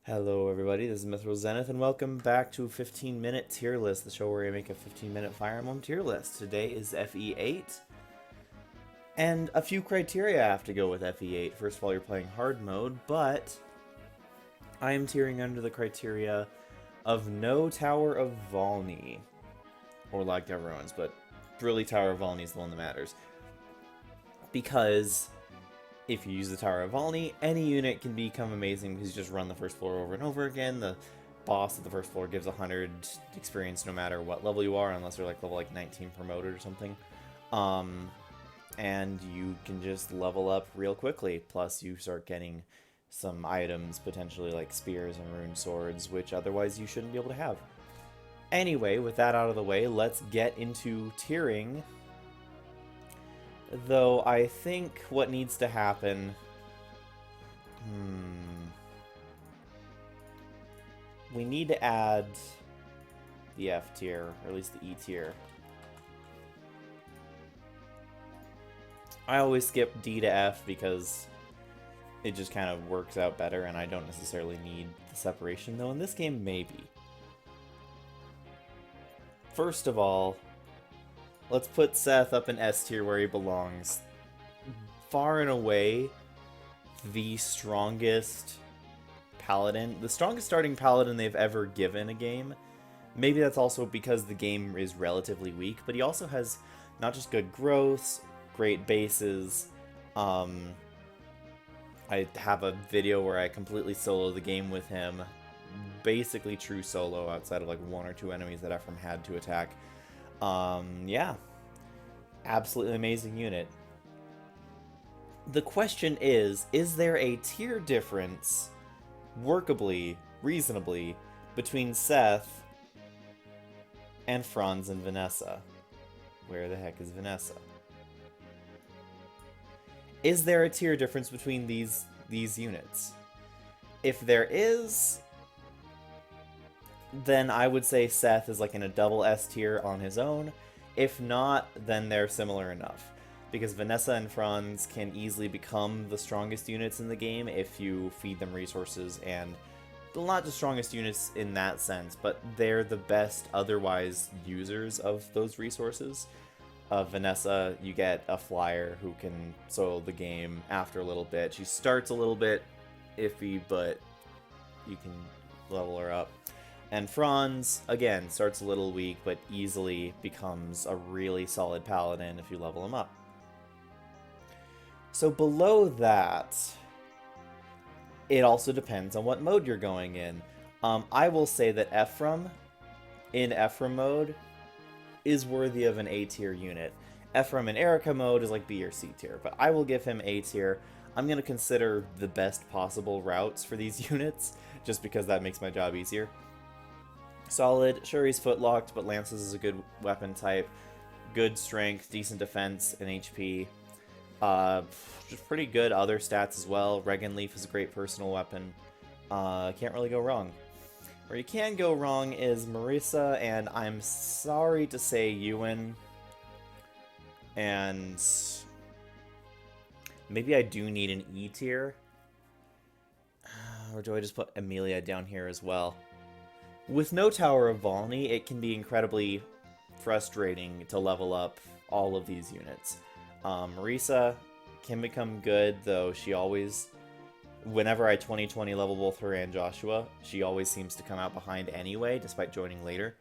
Hello everybody, this is Mithril Zenith and welcome back to 15-minute tier list, the show where I make a 15-minute Fire Emblem tier list. Today is FE8, and a few criteria have to go with FE8. First of all, you're playing hard mode, but I am tiering under the criteria of no Tower of Valni, or like everyone's, but really Tower of Valni is the one that matters. Because if you use the Tower of Valni, any unit can become amazing because you just run the first floor over and over again. The boss at the first floor gives 100 experience no matter what level you are, unless you're like level 19 promoted or something. And you can just level up real quickly. Plus you start getting some items, potentially like spears and rune swords, which otherwise you shouldn't be able to have. Anyway, with that out of the way, let's get into tiering. Though I think what needs to happen... We need to add the F tier, or at least the E tier. I always skip D to F because it just kind of works out better and I don't necessarily need the separation, though in this game, maybe. First of all, let's put Seth up in S tier where he belongs. Far and away, the strongest paladin. The strongest starting paladin they've ever given a game. Maybe that's also because the game is relatively weak, but he also has not just good growths, great bases. I have a video where I completely solo the game with him. Basically true solo outside of like one or two enemies that Ephraim had to attack. Yeah. Absolutely amazing unit. The question is there a tier difference, workably, reasonably, between Seth and Franz and Vanessa? Where the heck is Vanessa? Is there a tier difference between these units? If there is, then I would say Seth is like in a double S tier on his own. If not, then they're similar enough. Because Vanessa and Franz can easily become the strongest units in the game if you feed them resources, and they're not the strongest units in that sense, but they're the best otherwise users of those resources. Vanessa, you get a flyer who can solo the game after a little bit. She starts a little bit iffy, but you can level her up. And Franz, again, starts a little weak, but easily becomes a really solid paladin if you level him up. So below that, it also depends on what mode you're going in. I will say that Ephraim, in Ephraim mode, is worthy of an A tier unit. Ephraim in Erica mode is like B or C tier, but I will give him A tier. I'm going to consider the best possible routes for these units, just because that makes my job easier. Solid, sure he's footlocked, but Lances is a good weapon type. Good strength, decent defense, and HP. Just pretty good other stats as well. Regan Leaf is a great personal weapon. Can't really go wrong. Where you can go wrong is Marisa, and I'm sorry to say Ewan. And maybe I do need an E tier. Or do I just put Amelia down here as well? With no Tower of Valni, it can be incredibly frustrating to level up all of these units. Marisa can become good, though she always, whenever I 2020 level both her and Joshua, she always seems to come out behind anyway, despite joining later.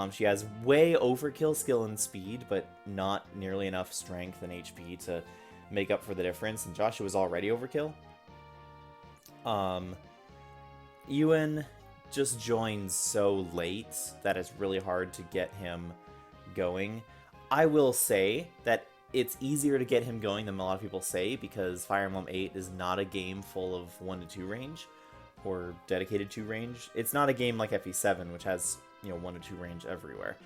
She has way overkill skill and speed, but not nearly enough strength and HP to make up for the difference, and Joshua's already overkill. Ewan just joins so late that it's really hard to get him going. I will say that it's easier to get him going than a lot of people say, because Fire Emblem 8 is not a game full of 1 to 2 range, or dedicated 2 range. It's not a game like FE7, which has, 1 to 2 range everywhere.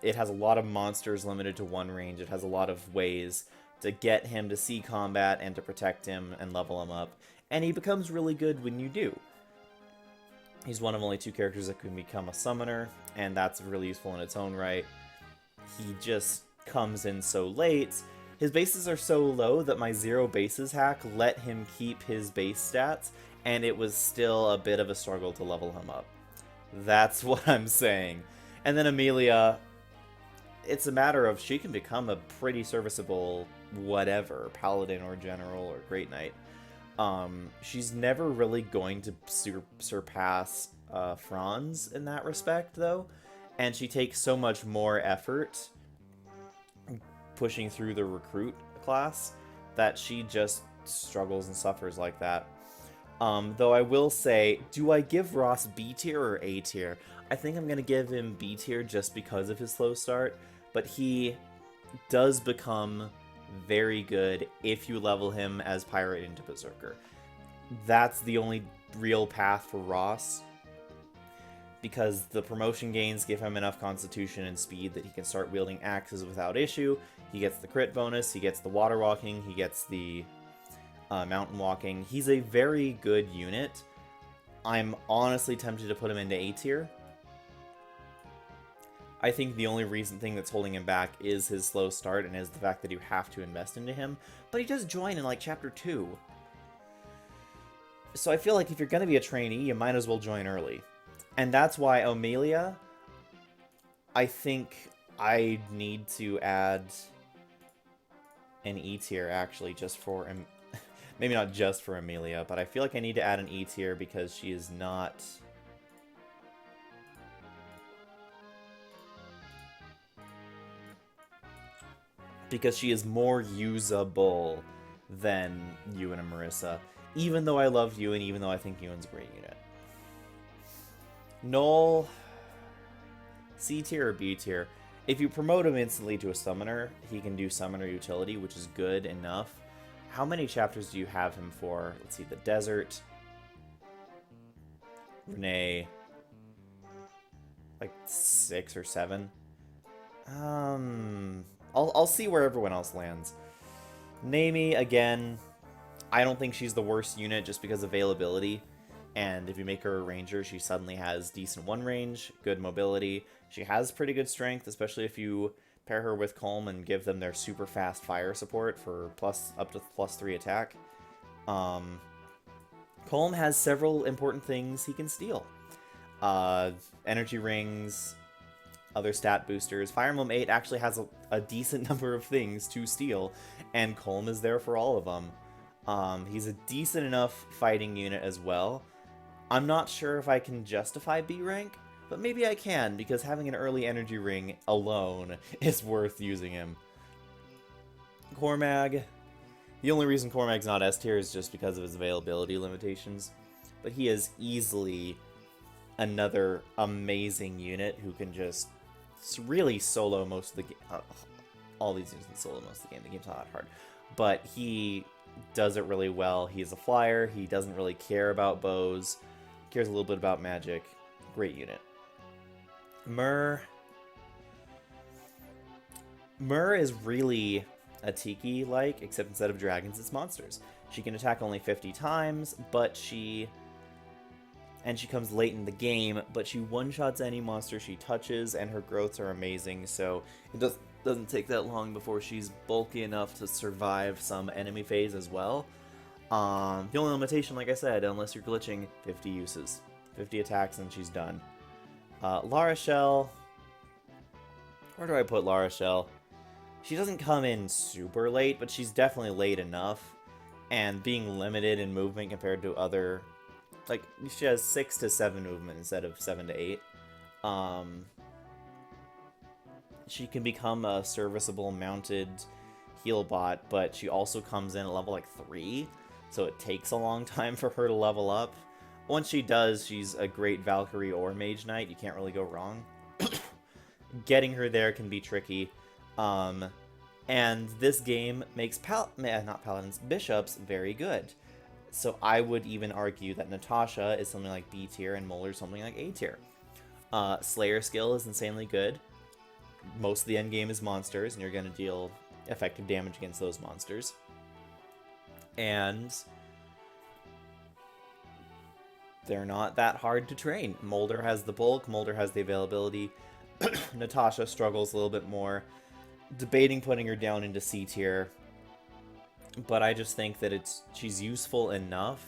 It has a lot of monsters limited to 1 range. It has a lot of ways to get him to see combat and to protect him and level him up, and he becomes really good when you do. He's one of only 2 characters that can become a summoner, and that's really useful in its own right. He just comes in so late, His bases are so low that my 0 bases hack let him keep his base stats, and it was still a bit of a struggle to level him up. That's what I'm saying. And then Amelia, it's a matter of she can become a pretty serviceable whatever, paladin or general or great knight. She's never really going to surpass Franz in that respect, though, and she takes so much more effort pushing through the recruit class that she just struggles and suffers like that. Though I will say, do I give Ross B tier or A tier? I think I'm going to give him B tier just because of his slow start, but he does become very good if you level him as Pirate into Berserker. That's the only real path for Ross, because the promotion gains give him enough constitution and speed that he can start wielding axes without issue. He gets the crit bonus, he gets the water walking, he gets the mountain walking. He's a very good unit. I'm honestly tempted to put him into A tier. I think the only thing that's holding him back is his slow start and is the fact that you have to invest into him. But he does join in like chapter 2. So I feel like if you're going to be a trainee, you might as well join early. And that's why Amelia, I think I need to add an E tier actually just for, maybe not just for Amelia, but I feel like I need to add an E tier because she is not... because she is more usable than Ewan and Marissa. Even though I love Ewan, even though I think Ewan's a great unit. Noel, C tier or B tier? If you promote him instantly to a summoner, he can do summoner utility, which is good enough. How many chapters do you have him for? Let's see, the desert. Renee. Like 6 or 7. I'll see where everyone else lands. Naomi, again, I don't think she's the worst unit just because of availability. And if you make her a ranger, she suddenly has decent 1 range, good mobility. She has pretty good strength, especially if you pair her with Colm and give them their super fast fire support for up to +3 attack. Colm has several important things he can steal. Energy rings, other stat boosters. Fire Emblem 8 actually has a decent number of things to steal, and Colm is there for all of them. He's a decent enough fighting unit as well. I'm not sure if I can justify B rank, but maybe I can, because having an early energy ring alone is worth using him. Cormag. The only reason Cormag's not S tier is just because of his availability limitations, but he is easily another amazing unit who can just really solo most of the game. All these units can solo most of the game. The game's not that hard. But he does it really well. He's a flyer. He doesn't really care about bows. Cares a little bit about magic. Great unit. Myrrh is really a Tiki-like, except instead of dragons, it's monsters. She can attack only 50 times, but she comes late in the game, but she one-shots any monster she touches, and her growths are amazing, so it doesn't take that long before she's bulky enough to survive some enemy phase as well. The only limitation, like I said, unless you're glitching, 50 uses. 50 attacks and she's done. La Rochelle. Where do I put La Rochelle? She doesn't come in super late, but she's definitely late enough. And being limited in movement compared to other... like, she has 6 to 7 movement instead of 7 to 8. She can become a serviceable mounted heal bot, but she also comes in at level like 3, so it takes a long time for her to level up. Once she does, she's a great Valkyrie or Mage Knight. You can't really go wrong. Getting her there can be tricky. And this game makes bishops very good. So I would even argue that Natasha is something like B tier and Moeller something like A tier. Slayer skill is insanely good. Most of the end game is monsters, and you're going to deal effective damage against those monsters. And they're not that hard to train. Mulder has the bulk, Mulder has the availability. Natasha struggles a little bit more. debating putting her down into C tier, but I just think that she's useful enough.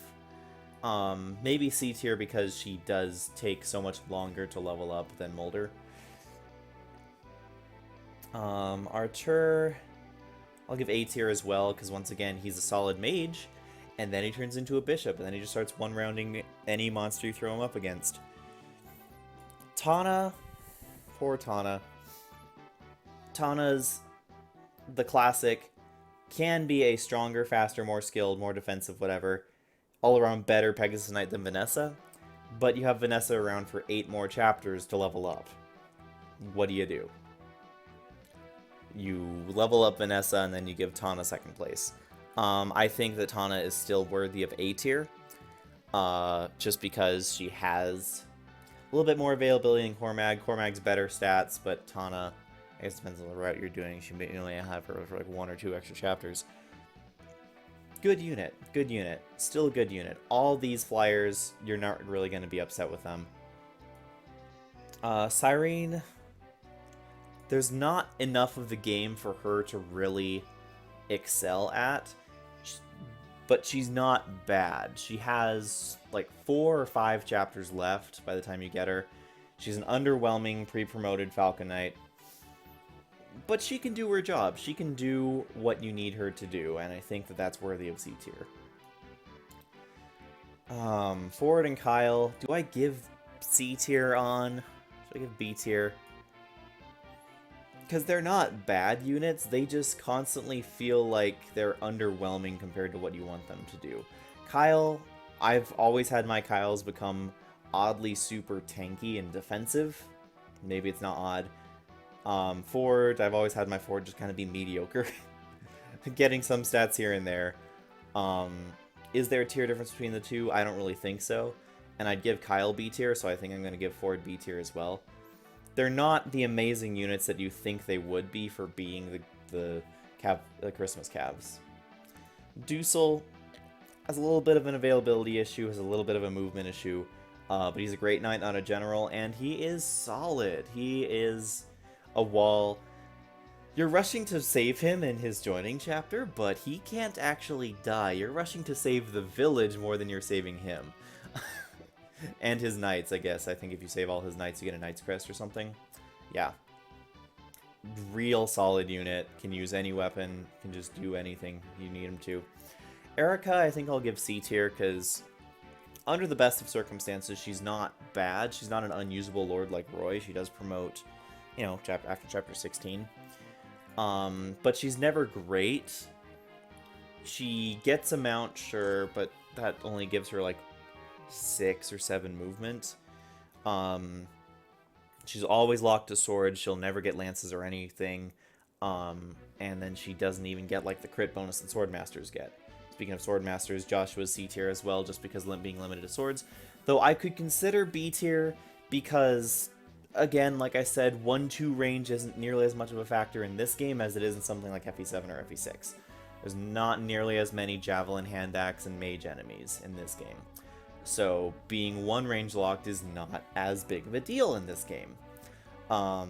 Maybe C tier because she does take so much longer to level up than Mulder. Archer, I'll give A tier as well, because once again, he's a solid mage, and then he turns into a bishop, and then he just starts one-rounding any monster you throw him up against. Tana, poor Tana. Tana's the classic, can be a stronger, faster, more skilled, more defensive, whatever, all-around better Pegasus Knight than Vanessa, but you have Vanessa around for 8 more chapters to level up. What do? You level up Vanessa, and then you give Tana second place. I think that Tana is still worthy of A tier, just because she has a little bit more availability than Cormag. Cormag's better stats, but Tana, I guess it depends on the route you're doing. She may only have her for like 1 or 2 extra chapters. Good unit, still a good unit. All these flyers, you're not really going to be upset with them. Cyrene, there's not enough of the game for her to really excel at, but she's not bad. She has like 4 or 5 chapters left by the time you get her. She's an underwhelming pre-promoted Falcon Knight, but she can do her job. She can do what you need her to do, and I think that that's worthy of C tier. Ford and Kyle, do I give C tier on? Should I give B tier? Because they're not bad units, they just constantly feel like they're underwhelming compared to what you want them to do. Kyle, I've always had my Kyles become oddly super tanky and defensive. Maybe it's not odd. Ford, I've always had my Ford just kind of be mediocre. Getting some stats here and there. Is there a tier difference between the two? I don't really think so. And I'd give Kyle B tier, so I think I'm going to give Ford B tier as well. They're not the amazing units that you think they would be for being the Christmas Cavs. Dusel has a little bit of an availability issue, has a little bit of a movement issue, but he's a great knight, not a general, and he is solid. He is a wall. You're rushing to save him in his joining chapter, but he can't actually die. You're rushing to save the village more than you're saving him. And his knights, I guess. I think if you save all his knights, you get a Knight's Crest or something. Yeah. Real solid unit. Can use any weapon. Can just do anything you need him to. Erica, I think I'll give C tier, because under the best of circumstances, she's not bad. She's not an unusable lord like Roy. She does promote, you know, after chapter 16. But she's never great. She gets a mount, sure, but that only gives her, like, 6 or 7 movement. She's always locked to swords. She'll never get lances or anything. And then she doesn't even get like the crit bonus that Swordmasters get. Speaking of Swordmasters, Joshua's C tier as well, just because being limited to swords. Though I could consider B tier because, again, like I said, 1-2 range isn't nearly as much of a factor in this game as it is in something like FE7 or FE6. There's not nearly as many Javelin, Hand Axe, and Mage enemies in this game. So being 1 range locked is not as big of a deal in this game. I'll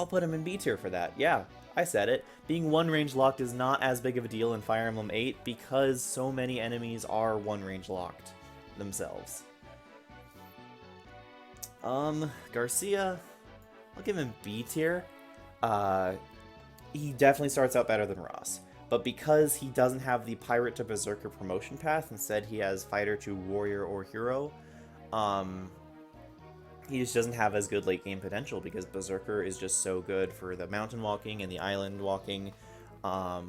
put him in B tier for that. Yeah, I said it. Being 1 range locked is not as big of a deal in Fire Emblem 8 because so many enemies are 1 range locked themselves. Garcia, I'll give him B tier. He definitely starts out better than Ross. But because he doesn't have the Pirate to Berserker promotion path, instead he has Fighter to Warrior or Hero, he just doesn't have as good late game potential because Berserker is just so good for the mountain walking and the island walking. I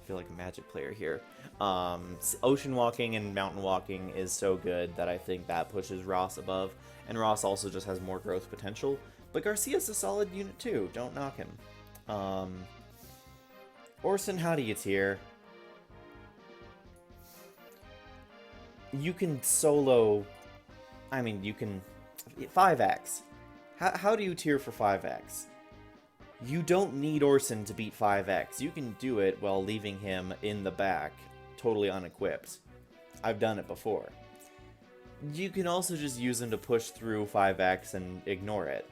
feel like a Magic player here. Ocean walking and mountain walking is so good that I think that pushes Ross above. And Ross also just has more growth potential. But Garcia's a solid unit too. Don't knock him. Orson, how do you tier? You can solo... I mean, you can... 5x. How do you tier for 5x? You don't need Orson to beat 5x. You can do it while leaving him in the back, totally unequipped. I've done it before. You can also just use him to push through 5x and ignore it.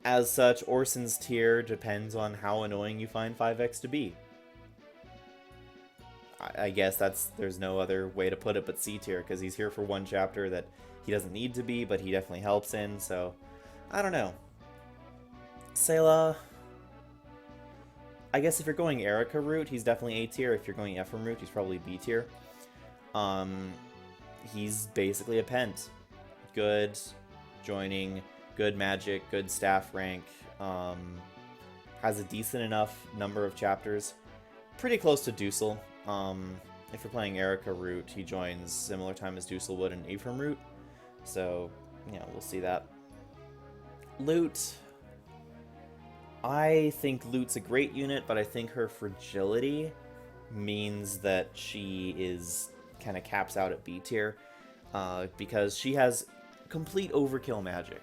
As such, Orson's tier depends on how annoying you find 5x to be. I guess there's no other way to put it but C tier, because he's here for one chapter that he doesn't need to be, but he definitely helps in, so I don't know. Sayla, I guess if you're going Erica route, he's definitely A tier. If you're going Ephraim route, he's probably B tier. He's basically a Pent. Good joining, good magic, good staff rank, has a decent enough number of chapters. Pretty close to Dusel. If you're playing Erica route, he joins similar time as Dusel would in Ephraim route. So, yeah, we'll see that. Lute. I think Lute's a great unit, but I think her fragility means that she is kind of caps out at B tier, because she has complete overkill magic.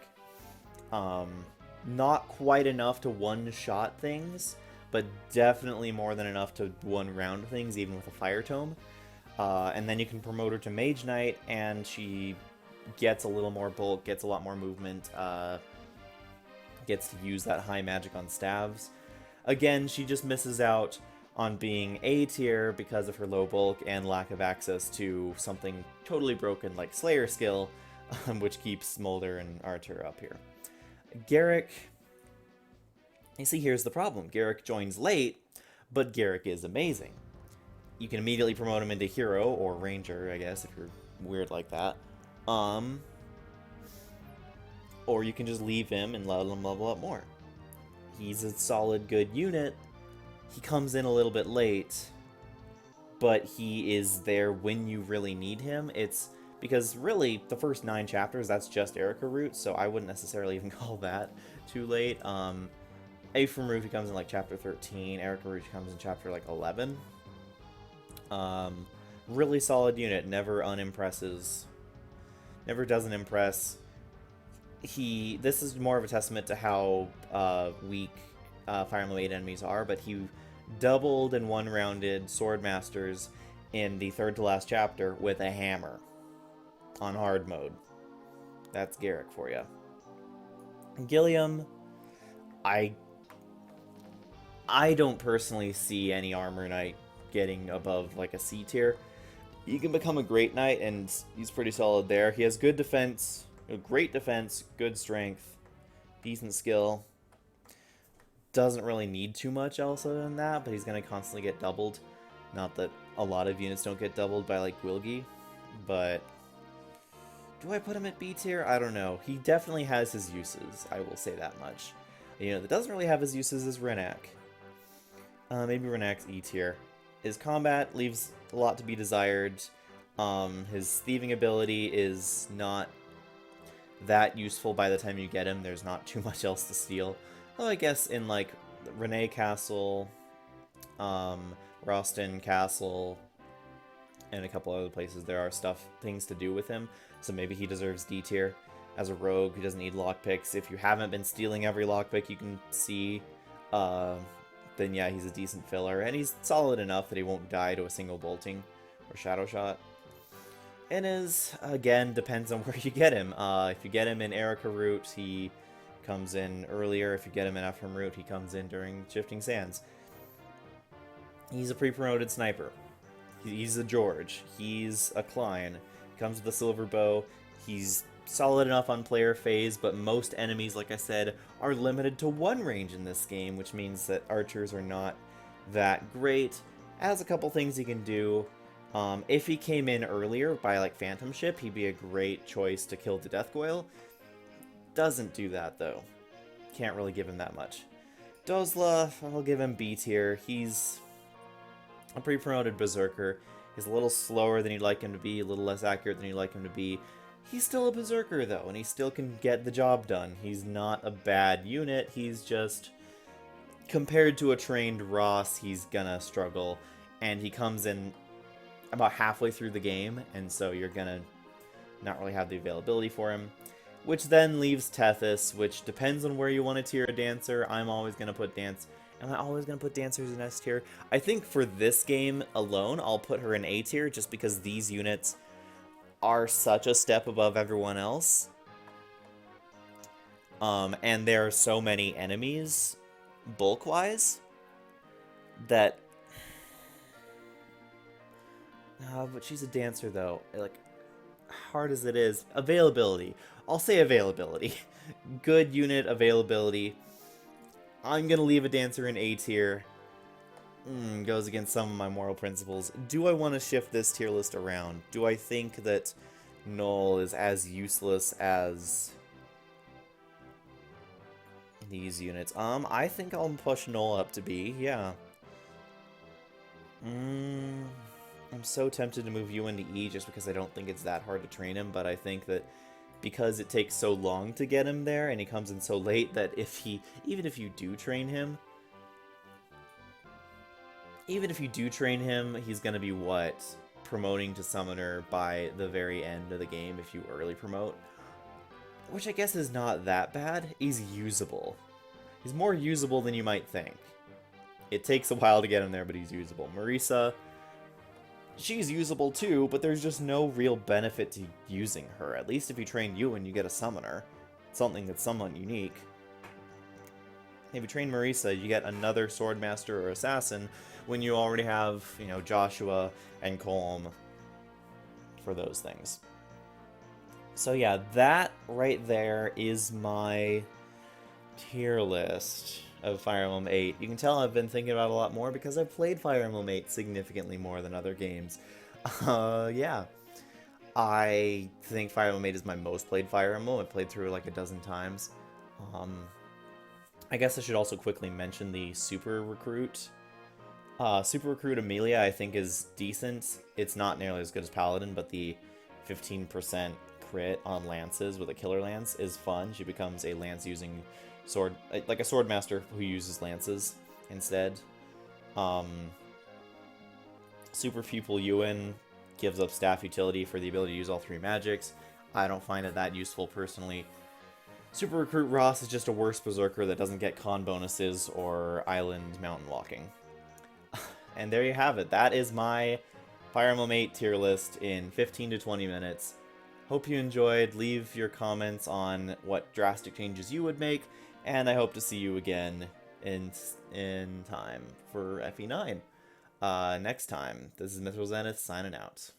Not quite enough to one-shot things, but definitely more than enough to one-round things, even with a Fire Tome. And then you can promote her to Mage Knight, and she gets a little more bulk, gets a lot more movement, gets to use that high magic on staves. Again, she just misses out on being A tier because of her low bulk and lack of access to something totally broken like Slayer skill, which keeps Smolder and Artur up here. Garrick, you see, here's the problem. Garrick joins late, but Garrick is amazing. You can immediately promote him into Hero, or Ranger, I guess, if you're weird like that. Or you can just leave him and let him level up more. He's a solid, good unit. He comes in a little bit late, but he is there when you really need him. It's because really the first 9 chapters, that's just Erica route, so I wouldn't necessarily even call that too late. Ephraim route, he comes in like chapter 13. Erica route comes in chapter like 11. Really solid unit, never unimpresses, never doesn't impress. This is more of a testament to how weak Fire Emblem 8 enemies are, but he doubled and one-rounded Sword Masters in the 3rd to last chapter with a hammer on hard mode. That's Garrick for you. Gilliam, I don't personally see any Armor Knight getting above like a C tier. You can become a Great Knight, and he's pretty solid there. He has good defense, great defense, good strength, decent skill. Doesn't really need too much else other than that, but he's going to constantly get doubled. Not that a lot of units don't get doubled by like Wilgi, but do I put him at B tier? I don't know. He definitely has his uses, I will say that much. A unit that doesn't really have his uses is Renak. Maybe Renak's E tier. His combat leaves a lot to be desired. His thieving ability is not that useful by the time you get him. There's not too much else to steal. Well, I guess in like Renee Castle, Roston Castle, and a couple other places there are things to do with him. So maybe he deserves D tier. As a rogue, he doesn't need lockpicks. If you haven't been stealing every lockpick you can see, then yeah, he's a decent filler. And he's solid enough that he won't die to a single bolting or shadow shot. And again, depends on where you get him. If you get him in Erica route, he comes in earlier. If you get him in Ephraim route, he comes in during Shifting Sands. He's a pre-promoted sniper. He's a George. He's a Klein. He comes with a silver bow. He's solid enough on player phase, but most enemies, like I said, are limited to 1 range in this game, which means that archers are not that great. Has a couple things he can do. If he came in earlier by like Phantom Ship, he'd be a great choice to kill the Death Goyle. Doesn't do that though. Can't really give him that much. Dozla, I'll give him B tier. He's a pre-promoted Berserker. He's a little slower than you'd like him to be, a little less accurate than you'd like him to be. He's still a Berserker though, and he still can get the job done. He's not a bad unit, he's just, compared to a trained Ross, he's gonna struggle. And he comes in about halfway through the game, and so you're gonna not really have the availability for him. Which then leaves Tethys, which depends on where you want to tier a dancer. I'm always going to put Am I always going to put dancers in S tier? I think for this game alone, I'll put her in A tier, just because these units are such a step above everyone else. And there are so many enemies, bulk-wise, that... but she's a dancer, though. Like, hard as it is, availability. I'll say availability. Good unit availability. I'm gonna leave a dancer in A tier. Goes against some of my moral principles. Do I want to shift this tier list around? Do I think that Null is as useless as these units? I think I'll push Null up to B, yeah. I'm so tempted to move you into E just because I don't think it's that hard to train him, but I think that because it takes so long to get him there and he comes in so late that even if you do train him, he's going to be promoting to summoner by the very end of the game if you early promote, which I guess is not that bad. He's usable. He's more usable than you might think. It takes a while to get him there, but he's usable. Marisa, she's usable too, but there's just no real benefit to using her. At least if you train you and you get a summoner. Something that's somewhat unique. If you train Marisa, you get another Swordmaster or Assassin when you already have, Joshua and Colm for those things. So yeah, that right there is my tier list of Fire Emblem 8. You can tell I've been thinking about it a lot more because I've played Fire Emblem 8 significantly more than other games. Yeah. I think Fire Emblem 8 is my most played Fire Emblem. I've played through it like a dozen times. I guess I should also quickly mention the Super Recruit. Super Recruit Amelia, I think, is decent. It's not nearly as good as Paladin, but the 15% crit on lances with a killer lance is fun. She becomes a lance using sword, like a swordmaster who uses lances instead. Super Pupil Ewan gives up staff utility for the ability to use all three magics. I don't find it that useful personally. Super Recruit Ross is just a worse berserker that doesn't get con bonuses or island mountain walking. And there you have it. That is my Fire Emblem 8 tier list in 15 to 20 minutes. Hope you enjoyed. Leave your comments on what drastic changes you would make, and I hope to see you again in time for FE9 next time. This is Mithril Zenith signing out.